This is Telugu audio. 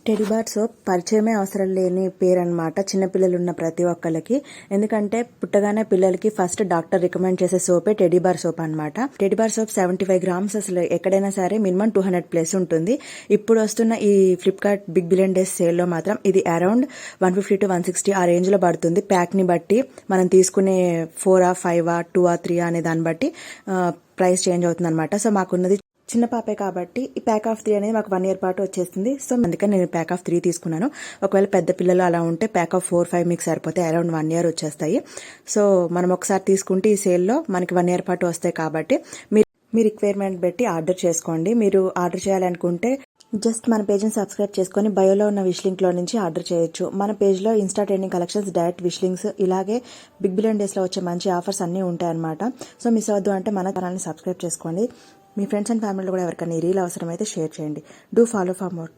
టెడీ బార్ సోప్ పరిచయమే అవసరం లేని పేరు అనమాట చిన్నపిల్లలు ఉన్న ప్రతి ఒక్కరికి. ఎందుకంటే పుట్టగానే పిల్లలకి ఫస్ట్ డాక్టర్ రికమెండ్ చేసే సోపే టెడీ బార్ సోప్ అనమాట. టెడీ బార్ సోప్ 75 గ్రామ్స్ అసలు ఎక్కడైనా సరే మినిమం 200 ప్లస్ ఉంటుంది. ఇప్పుడు వస్తున్న ఈ Flipkart big billion days sale లో మాత్రం ఇది అరౌండ్ 150 to 160 ఆ రేంజ్ లో పడుతుంది. ప్యాక్ ని బట్టి మనం తీసుకునే 4 5 2 3 అనే దాన్ని బట్టి ప్రైస్ చేంజ్ అవుతుంది అనమాట. సో మాకున్నది చిన్న పాపే కాబట్టి ఈ ప్యాక్ ఆఫ్ 3 అనేది మాకు 1 year పాటు వచ్చేస్తుంది. సో అందుకని నేను ప్యాక్ ఆఫ్ 3 తీసుకున్నాను. ఒకవేళ పెద్ద పిల్లలు అలా ఉంటే ప్యాక్ ఆఫ్ 4 5 మీకు సరిపోతే అరౌండ్ 1 year వచ్చేస్తాయి. సో మనం ఒకసారి తీసుకుంటే ఈ సేల్లో మనకి 1 year పాటు వస్తాయి కాబట్టి మీ రిక్వైర్మెంట్ బట్టి ఆర్డర్ చేసుకోండి. మీరు ఆర్డర్ చేయాలనుకుంటే జస్ట్ మన పేజ్ని సబ్స్క్రైబ్ చేసుకొని బయోలో ఉన్న విష్ లింక్లో నుంచి ఆర్డర్ చేయొచ్చు. మన పేజ్లో Insta trending collections, direct wish links, ఇలాగే బిగ్ బిలియన్ డేస్లో వచ్చే మంచి ఆఫర్స్ అన్నీ ఉంటాయన్నమాట. సో మిస్ అవద్దు అంటే మన ఛానల్ని సబ్స్క్రైబ్ చేసుకోండి. మీ ఫ్రెండ్స్ అండ్ ఫ్యామిలీలో కూడా ఎవరికైనా ఈ రీల్ అవసరమైతే షేర్ చేయండి. Do follow for more.